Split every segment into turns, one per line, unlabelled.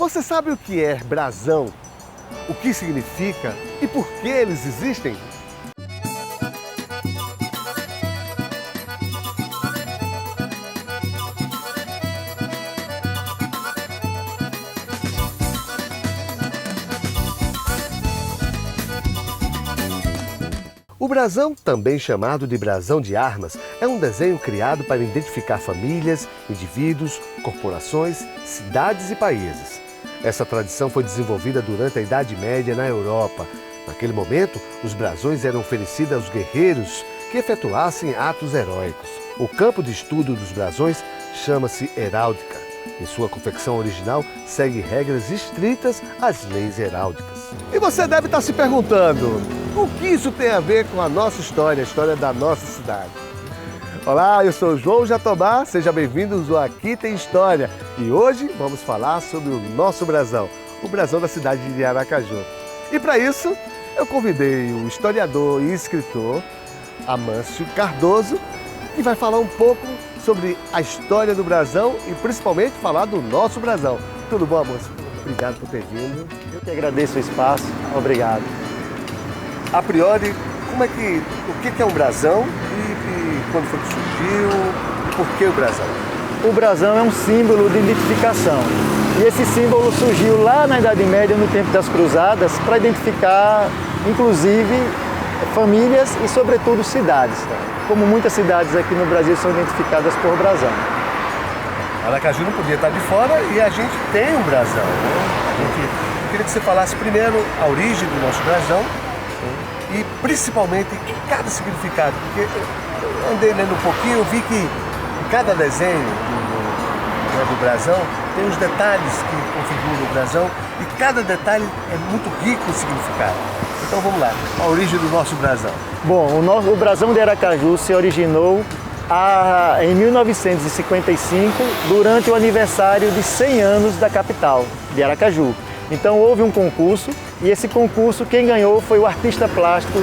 Você sabe o que é brasão? O que significa e por que eles existem? O brasão, também chamado de brasão de armas, é um desenho criado para identificar famílias, indivíduos, corporações, cidades e países. Essa tradição foi desenvolvida durante a Idade Média na Europa. Naquele momento, os brasões eram oferecidos aos guerreiros que efetuassem atos heróicos. O campo de estudo dos brasões chama-se heráldica. Em sua confecção original, segue regras estritas às leis heráldicas. E você deve estar se perguntando, o que isso tem a ver com a nossa história, a história da nossa cidade? Olá, eu sou João Jatobá, seja bem-vindos ao Aqui Tem História. E hoje vamos falar sobre o nosso brasão, o brasão da cidade de Aracaju. E para isso, eu convidei o historiador e escritor Amâncio Cardoso, que vai falar um pouco sobre a história do brasão e principalmente falar do nosso brasão. Tudo bom, Amâncio? Obrigado por ter vindo.
Eu que agradeço o espaço, obrigado.
A priori, o que é um brasão e quando foi que surgiu e por que o brasão?
O brasão é um símbolo de identificação e esse símbolo surgiu lá na Idade Média, no tempo das Cruzadas, para identificar, inclusive, famílias e, sobretudo, cidades. Como muitas cidades aqui no Brasil são identificadas por brasão.
Aracaju não podia estar de fora e a gente tem um brasão, né? Eu queria que você falasse primeiro a origem do nosso brasão e principalmente cada significado, porque eu andei lendo um pouquinho, eu vi que em cada desenho do brasão tem os detalhes que configuram o brasão e cada detalhe é muito rico em significado. Então vamos lá, a origem do nosso brasão.
Bom, o brasão de Aracaju se originou em 1955, durante o aniversário de 100 anos da capital, de Aracaju. Então houve um concurso e esse concurso quem ganhou foi o artista plástico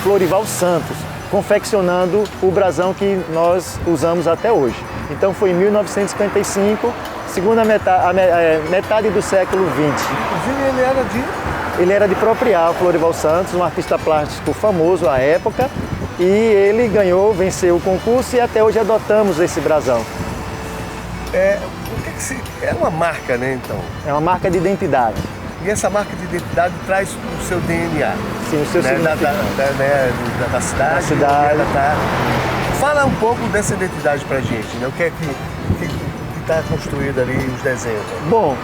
Florival Santos, confeccionando o brasão que nós usamos até hoje. Então foi em 1955, segunda metade do século XX.
Inclusive
ele era de Proprial, Florival Santos, um artista plástico famoso à época, e ele venceu o concurso e até hoje adotamos esse brasão.
É uma marca, né, então?
É uma marca de identidade.
E essa marca de identidade traz o seu DNA.
Sim, o seu significado.
Da cidade. Fala um pouco dessa identidade pra gente, né? O que é que está construído ali, os desenhos?
Bom,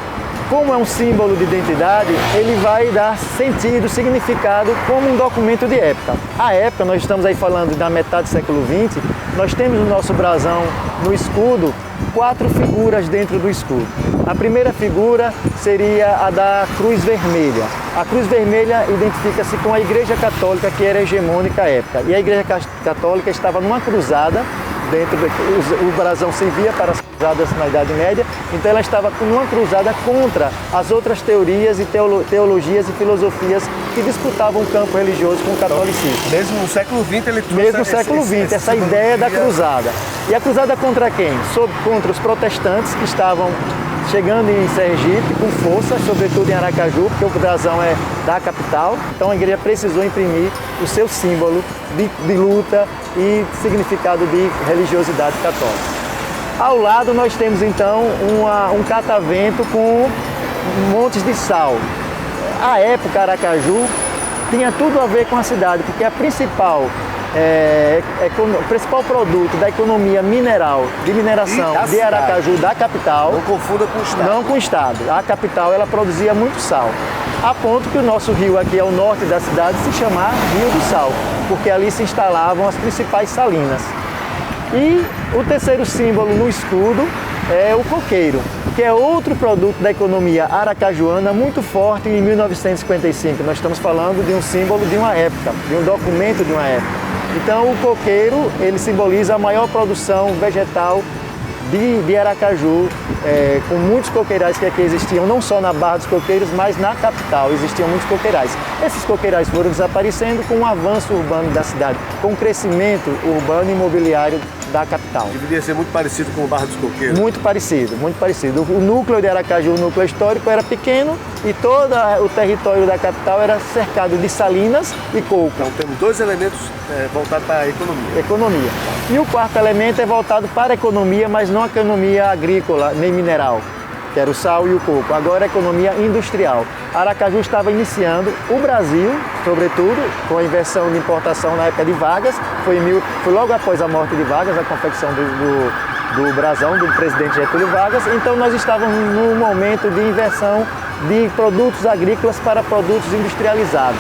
como é um símbolo de identidade, ele vai dar sentido, significado como um documento de época. À época, nós estamos aí falando da metade do século XX, nós temos no nosso brasão, no escudo, 4 figuras dentro do escudo. A primeira figura seria a da Cruz Vermelha. A Cruz Vermelha identifica-se com a Igreja Católica, que era hegemônica à época. E a Igreja Católica estava numa cruzada, o brasão servia para as cruzadas na Idade Média, então ela estava numa cruzada contra as outras teorias e teologias e filosofias que disputavam o campo religioso com o catolicismo.
Mesmo no século XX ele trouxe
Mesmo no século XX, essa ideia da cruzada. E a cruzada contra quem? Contra os protestantes que estavam chegando em Sergipe com força, sobretudo em Aracaju, porque o brasão é da capital. Então a igreja precisou imprimir o seu símbolo de luta e significado de religiosidade católica. Ao lado nós temos então um catavento com montes de sal. À época Aracaju tinha tudo a ver com a cidade, porque o principal produto da economia de mineração de Aracaju, da capital.
Não confunda com o estado.
Não com o estado. A capital ela produzia muito sal. A ponto que o nosso rio aqui ao norte da cidade se chamar Rio do Sal, porque ali se instalavam as principais salinas. E o terceiro símbolo no escudo é o coqueiro, que é outro produto da economia aracajuana muito forte em 1955. Nós estamos falando de um símbolo de uma época, de um documento de uma época. Então o coqueiro, ele simboliza a maior produção vegetal de Aracaju, com muitos coqueirais que aqui existiam, não só na Barra dos Coqueiros, mas na capital existiam muitos coqueirais. Esses coqueirais foram desaparecendo com o avanço urbano da cidade, com o crescimento urbano e imobiliário da capital.
Deveria ser muito parecido com o Barra dos Coqueiros.
Muito parecido, muito parecido. O núcleo de Aracaju, o núcleo histórico, era pequeno e todo o território da capital era cercado de salinas e coco.
Então temos dois elementos voltados para a economia.
Economia. E o quarto elemento é voltado para a economia, mas não a economia agrícola nem mineral, que era o sal e o coco. Agora a economia industrial. Aracaju estava iniciando, o Brasil, sobretudo, com a inversão de importação na época de Vargas, foi logo após a morte de Vargas, a confecção do brasão do presidente Getúlio Vargas. Então nós estávamos num momento de inversão de produtos agrícolas para produtos industrializados.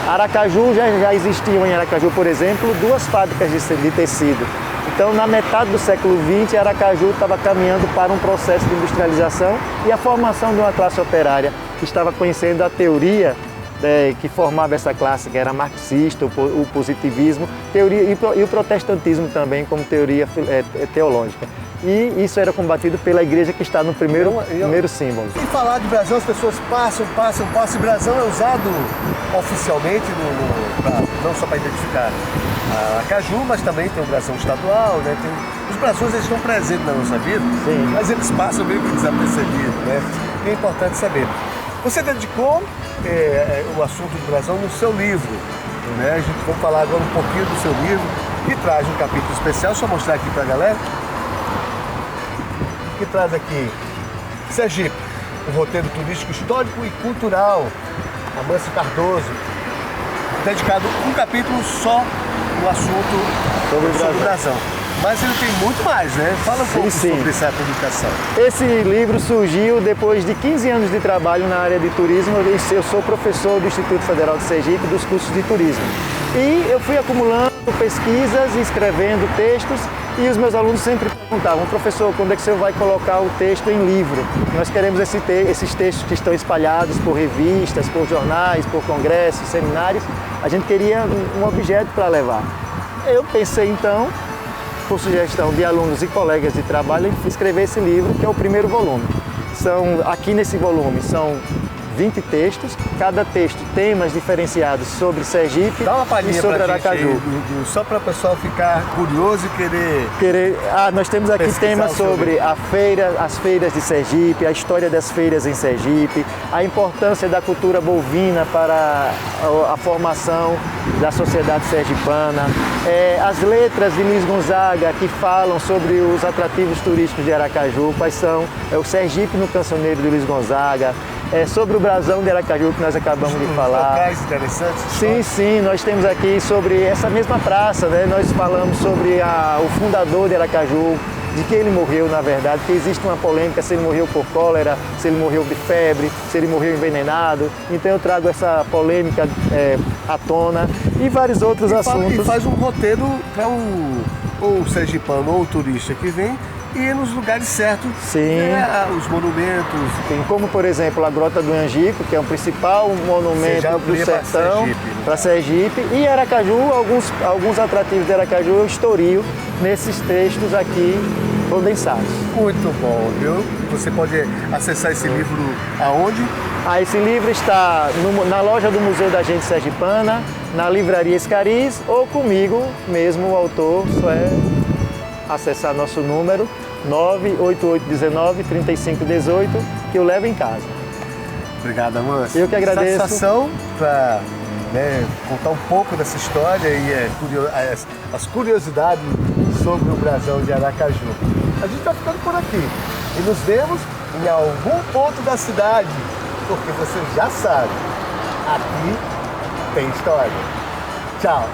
Aracaju, já existiam em Aracaju, por exemplo, 2 fábricas de tecido. Então, na metade do século XX, Aracaju estava caminhando para um processo de industrialização e a formação de uma classe operária que estava conhecendo a teoria que formava essa classe, que era marxista, o positivismo e o protestantismo também como teoria teológica. E isso era combatido pela igreja que está no primeiro símbolo.
E falar de brasão, as pessoas passam, e brasão é usado oficialmente, não só para identificar Aracaju, mas também tem o brasão estadual, né? Os brasões eles estão presentes na nossa vida,
sim,
mas eles passam meio que desapercebidos, né? E é importante saber. Você dedicou o assunto do brasão no seu livro, né? A gente vai falar agora um pouquinho do seu livro, que traz um capítulo especial, deixa eu mostrar aqui para a galera, que traz aqui Sergipe, um roteiro turístico, histórico e cultural, Amâncio Cardoso, dedicado um capítulo só no assunto sobre o brasão. Mas ele tem muito mais, né? Fala um pouco sobre essa publicação.
Esse livro surgiu depois de 15 anos de trabalho na área de turismo. Eu sou professor do Instituto Federal de Sergipe dos cursos de turismo. E eu fui acumulando pesquisas, escrevendo textos, e os meus alunos sempre perguntavam: professor, quando é que o senhor vai colocar o texto em livro? Nós queremos esses textos que estão espalhados por revistas, por jornais, por congressos, seminários. A gente queria um objeto para levar. Eu pensei então, por sugestão de alunos e colegas de trabalho, em escrever esse livro, que é o primeiro volume. Aqui nesse volume são 20 textos, cada texto temas diferenciados sobre Sergipe e sobre Aracaju.
Só para o pessoal ficar curioso e querer...
nós temos aqui temas sobre as feiras de Sergipe, a história das feiras em Sergipe, a importância da cultura bovina para a formação da sociedade sergipana, as letras de Luiz Gonzaga que falam sobre os atrativos turísticos de Aracaju, quais são, o Sergipe no Cancioneiro de Luiz Gonzaga, sobre o brasão de Aracaju que nós acabamos de falar.
Locais interessantes?
Sim, nós temos aqui sobre essa mesma praça, né? Nós falamos sobre o fundador de Aracaju, de que ele morreu na verdade, que existe uma polêmica se ele morreu por cólera, se ele morreu de febre, se ele morreu envenenado. Então eu trago essa polêmica à tona e vários outros assuntos.
E faz um roteiro para o sergipano ou o turista que vem e nos lugares certos, os monumentos.
Sim, como por exemplo a Grota do Angico, que é o principal monumento do sertão para Sergipe, e Aracaju, alguns atrativos de Aracaju eu historio nesses textos aqui condensados.
Muito bom, viu? Você pode acessar esse livro aonde?
Esse livro está na loja do Museu da Gente Sergipana, na Livraria Escariz, ou comigo mesmo, o autor, só é acessar nosso número 98819-3518, que eu levo em casa.
Obrigado, Amâncio.
Eu que agradeço.
Satisfação para contar um pouco dessa história e as curiosidades sobre o brasão de Aracaju. A gente vai ficando por aqui e nos vemos em algum ponto da cidade, porque você já sabe, aqui tem história. Tchau!